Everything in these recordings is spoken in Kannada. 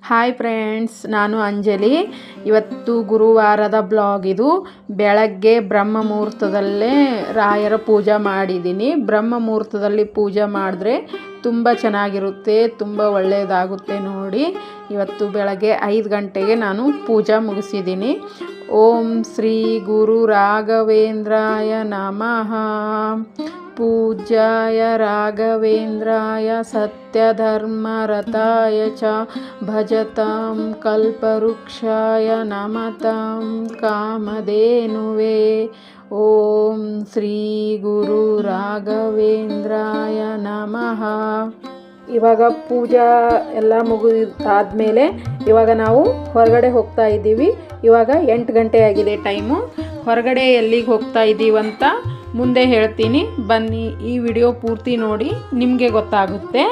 ಹಾಯ್ ಫ್ರೆಂಡ್ಸ್, ನಾನು ಅಂಜಲಿ. ಇವತ್ತು ಗುರುವಾರದ ಬ್ಲಾಗ್ ಇದು. ಬೆಳಗ್ಗೆ ಬ್ರಹ್ಮ ಮುಹೂರ್ತದಲ್ಲೇ ರಾಯರ ಪೂಜೆ ಮಾಡಿದ್ದೀನಿ. ಬ್ರಹ್ಮ ಮುಹೂರ್ತದಲ್ಲಿ ಪೂಜೆ ಮಾಡಿದ್ರೆ ತುಂಬ ಚೆನ್ನಾಗಿರುತ್ತೆ, ತುಂಬ ಒಳ್ಳೆಯದಾಗುತ್ತೆ. ನೋಡಿ, ಇವತ್ತು ಬೆಳಗ್ಗೆ 5 ಗಂಟೆಗೆ ನಾನು ಪೂಜೆ ಮುಗಿಸಿದ್ದೀನಿ. ಓಂ ಶ್ರೀ ಗುರು ರಾಘವೇಂದ್ರಾಯ ನಮಃ. ಪೂಜ್ಯಾಯ ರಾಘವೇಂದ್ರಾಯ ಸತ್ಯಧರ್ಮರತಾಯ ಚ ಭಜತಾಂ ಕಲ್ಪವೃಕ್ಷಾಯ ನಮತಾಂ ಕಾಮಧೇನುವೇ. ಓಂ ಶ್ರೀ ಗುರು ರಾಘವೇಂದ್ರಾಯ ನಮಃ. ಇವಾಗ ಪೂಜಾ ಎಲ್ಲ ಮುಗಿದಾದ್ಮೇಲೆ ಇವಾಗ ನಾವು ಹೊರಗಡೆ ಹೋಗ್ತಾ ಇದ್ದೀವಿ. ಇವಾಗ 8 ಗಂಟೆ ಆಗಿದೆ ಟೈಮು. ಹೊರಗಡೆ ಎಲ್ಲಿಗೆ ಹೋಗ್ತಾ ಇದ್ದೀವಂತ ಮುಂದೆ ಹೇಳ್ತೀನಿ, ಬನ್ನಿ ಈ ವಿಡಿಯೋ ಪೂರ್ತಿ ನೋಡಿ, ನಿಮಗೆ ಗೊತ್ತಾಗುತ್ತೆ.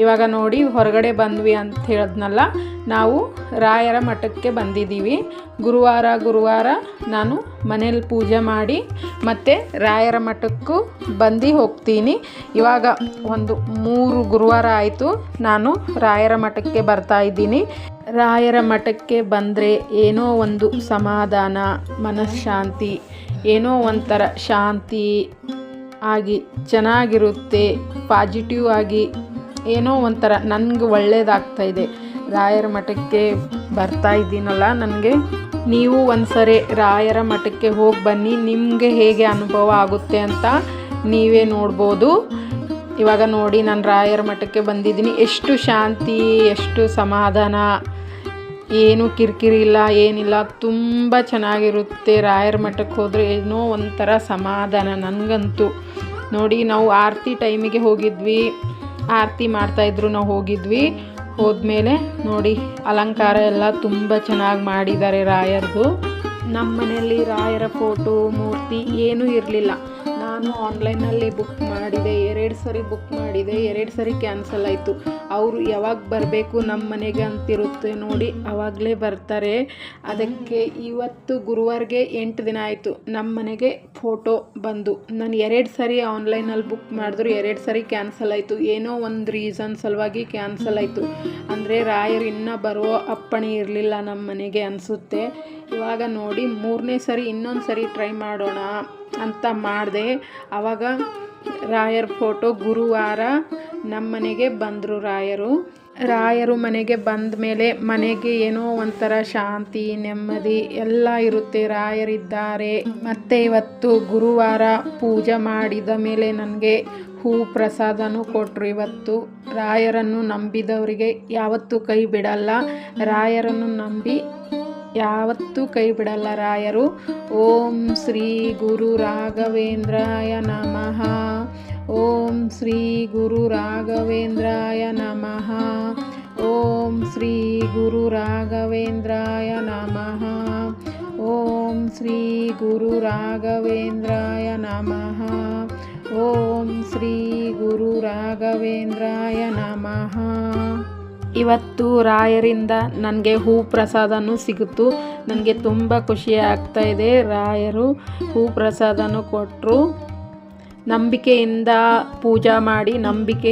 ಇವಾಗ ನೋಡಿ, ಹೊರಗಡೆ ಬಂದ್ವಿ ಅಂತ ಹೇಳಿದ್ನಲ್ಲ, ನಾವು ರಾಯರ ಮಠಕ್ಕೆ ಬಂದಿದ್ದೀವಿ. ಗುರುವಾರ ನಾನು ಮನೇಲಿ ಪೂಜೆ ಮಾಡಿ ಮತ್ತು ರಾಯರ ಮಠಕ್ಕೂ ಬಂದು ಹೋಗ್ತೀನಿ. ಇವಾಗ ಒಂದು 3 ಗುರುವಾರ ಆಯಿತು ನಾನು ರಾಯರ ಮಠಕ್ಕೆ ಬರ್ತಾ ಇದ್ದೀನಿ. ರಾಯರ ಮಠಕ್ಕೆ ಬಂದರೆ ಏನೋ ಒಂದು ಸಮಾಧಾನ, ಮನಃಶಾಂತಿ, ಏನೋ ಒಂಥರ ಶಾಂತಿ ಆಗಿ ಚೆನ್ನಾಗಿರುತ್ತೆ. ಪಾಸಿಟಿವ್ ಆಗಿ ಏನೋ ಒಂಥರ ನನಗೆ ಒಳ್ಳೆಯದಾಗ್ತಾಯಿದೆ. ರಾಯರ ಮಠಕ್ಕೆ ಬರ್ತಾ ಇದ್ದೀನಲ್ಲ, ನನಗೆ ನೀವು ಒಂದ್ಸರಿ ರಾಯರ ಮಠಕ್ಕೆ ಹೋಗಿ ಬನ್ನಿ, ನಿಮಗೆ ಹೇಗೆ ಅನುಭವ ಆಗುತ್ತೆ ಅಂತ ನೀವೇ ನೋಡ್ಬೋದು. ಇವಾಗ ನೋಡಿ, ನಾನು ರಾಯರ ಮಠಕ್ಕೆ ಬಂದಿದ್ದೀನಿ. ಎಷ್ಟು ಶಾಂತಿ, ಎಷ್ಟು ಸಮಾಧಾನ, ಏನು ಕಿರಿಕಿರಿ ಇಲ್ಲ, ಏನಿಲ್ಲ, ತುಂಬ ಚೆನ್ನಾಗಿರುತ್ತೆ. ರಾಯರ ಮಠಕ್ಕೆ ಹೋದರೆ ಏನೋ ಒಂಥರ ಸಮಾಧಾನ ನನಗಂತೂ. ನೋಡಿ, ನಾವು ಆರತಿ ಟೈಮಿಗೆ ಹೋಗಿದ್ವಿ, ಆರತಿ ಮಾಡ್ತಾಯಿದ್ರು, ನಾವು ಹೋಗಿದ್ವಿ. ಹೋದ್ಮೇಲೆ ನೋಡಿ, ಅಲಂಕಾರ ಎಲ್ಲ ತುಂಬ ಚೆನ್ನಾಗಿ ಮಾಡಿದ್ದಾರೆ ರಾಯರದು. ನಮ್ಮ ಮನೆಯಲ್ಲಿ ರಾಯರ ಫೋಟೋ, ಮೂರ್ತಿ ಏನೂ ಇರಲಿಲ್ಲ. ನಾನು ಆನ್ಲೈನಲ್ಲಿ ಬುಕ್ ಮಾಡಿದೆ, 2 ಸರಿ ಬುಕ್ ಮಾಡಿದೆ, 2 ಸರಿ ಕ್ಯಾನ್ಸಲ್ ಆಯಿತು. ಅವರು ಯಾವಾಗ ಬರಬೇಕು ನಮ್ಮ ಮನೆಗೆ ಅಂತಿರುತ್ತೆ ನೋಡಿ, ಆವಾಗಲೇ ಬರ್ತಾರೆ. ಅದಕ್ಕೆ ಇವತ್ತು ಗುರುವಾರಿಗೆ 8 ದಿನ ಆಯಿತು ನಮ್ಮ ಮನೆಗೆ ಫೋಟೋ ಬಂದು. ನಾನು 2 ಸರಿ ಆನ್ಲೈನಲ್ಲಿ ಬುಕ್ ಮಾಡಿದ್ರು, 2 ಸರಿ ಕ್ಯಾನ್ಸಲ್ ಆಯಿತು. ಏನೋ ಒಂದು ರೀಸನ್ ಸಲುವಾಗಿ ಕ್ಯಾನ್ಸಲ್ ಆಯಿತು. ಅಂದರೆ ರಾಯರು ಇನ್ನೂ ಬರೋ ಅಪ್ಪಣೆ ಇರಲಿಲ್ಲ ನಮ್ಮ ಮನೆಗೆ ಅನಿಸುತ್ತೆ. ಇವಾಗ ನೋಡಿ, 3ನೇ ಸರಿ ಇನ್ನೊಂದು ಸರಿ ಟ್ರೈ ಮಾಡೋಣ ಅಂತ ಮಾಡಿದೆ. ಆವಾಗ ರಾಯರ ಫೋಟೋ ಗುರುವಾರ ನಮ್ಮ ಮನೆಗೆ ಬಂದರು ರಾಯರು ಮನೆಗೆ ಬಂದ ಮೇಲೆ ಮನೆಗೆ ಏನೋ ಒಂಥರ ಶಾಂತಿ, ನೆಮ್ಮದಿ ಎಲ್ಲ ಇರುತ್ತೆ. ರಾಯರಿದ್ದಾರೆ. ಮತ್ತು ಇವತ್ತು ಗುರುವಾರ ಪೂಜೆ ಮಾಡಿದ ಮೇಲೆ ನನಗೆ ಹೂ ಪ್ರಸಾದನೂ ಕೊಟ್ಟರು. ಇವತ್ತು ರಾಯರನ್ನು ನಂಬಿದವರಿಗೆ ಯಾವತ್ತೂ ಕೈ ಬಿಡಲ್ಲ. ರಾಯರನ್ನು ನಂಬಿ ಯಾವತ್ತೂ ಕೈ ಬಿಡಲ್ಲ ರಾಯರು. ಓಂ ಶ್ರೀ ಗುರು ರಾಘವೇಂದ್ರಾಯ ನಮಃ. ಓಂ ಶ್ರೀ ಗುರು ರಾಘವೇಂದ್ರಾಯ ನಮಃ. ಓಂ ಶ್ರೀ ಗುರು ರಾಘವೇಂದ್ರಾಯ ನಮಃ. ಓಂ ಶ್ರೀ ಗುರು ರಾಘವೇಂದ್ರಾಯ ನಮಃ. ಓಂ ಶ್ರೀ ಗುರು ರಾಘವೇಂದ್ರಾಯ ನಮಃ. ಇವತ್ತು ರಾಯರಿಂದ ನನಗೆ ಹೂ ಪ್ರಸಾದನೂ ಸಿಗುತ್ತು. ನನಗೆ ತುಂಬ ಖುಷಿ ಆಗ್ತಾಯಿದೆ. ರಾಯರು ಹೂ ಪ್ರಸಾದನೂ ಕೊಟ್ಟರು. ನಂಬಿಕೆಯಿಂದ ಪೂಜೆ ಮಾಡಿ, ನಂಬಿಕೆ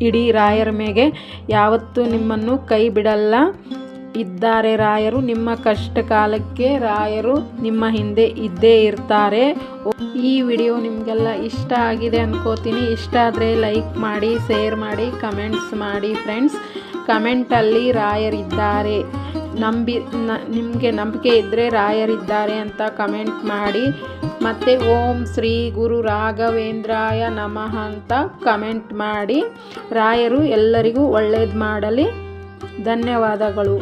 ಇಡೀ ರಾಯರ ಮೇಲೆ. ಯಾವತ್ತೂ ನಿಮ್ಮನ್ನು ಕೈ ಬಿಡಲ್ಲ ಇದ್ದಾರೆ ರಾಯರು. ನಿಮ್ಮ ಕಷ್ಟ ಕಾಲಕ್ಕೆ ರಾಯರು ನಿಮ್ಮ ಹಿಂದೆ ಇದ್ದೇ ಇರ್ತಾರೆ. ಈ ವಿಡಿಯೋ ನಿಮಗೆಲ್ಲ ಇಷ್ಟ ಆಗಿದೆ ಅನ್ಕೋತೀನಿ. ಇಷ್ಟ ಆದರೆ ಲೈಕ್ ಮಾಡಿ, ಶೇರ್ ಮಾಡಿ, ಕಮೆಂಟ್ಸ್ ಮಾಡಿ ಫ್ರೆಂಡ್ಸ್. ಕಮೆಂಟಲ್ಲಿ ರಾಯರಿದ್ದಾರೆ, ನಿಮಗೆ ನಂಬಿಕೆ ಇದ್ದರೆ ರಾಯರಿದ್ದಾರೆ ಅಂತ ಕಮೆಂಟ್ ಮಾಡಿ. ಮತ್ತು ಓಂ ಶ್ರೀ ಗುರು ರಾಘವೇಂದ್ರಾಯ ನಮಃ ಅಂತ ಕಮೆಂಟ್ ಮಾಡಿ. ರಾಯರು ಎಲ್ಲರಿಗೂ ಒಳ್ಳೇದು ಮಾಡಲಿ. ಧನ್ಯವಾದಗಳು.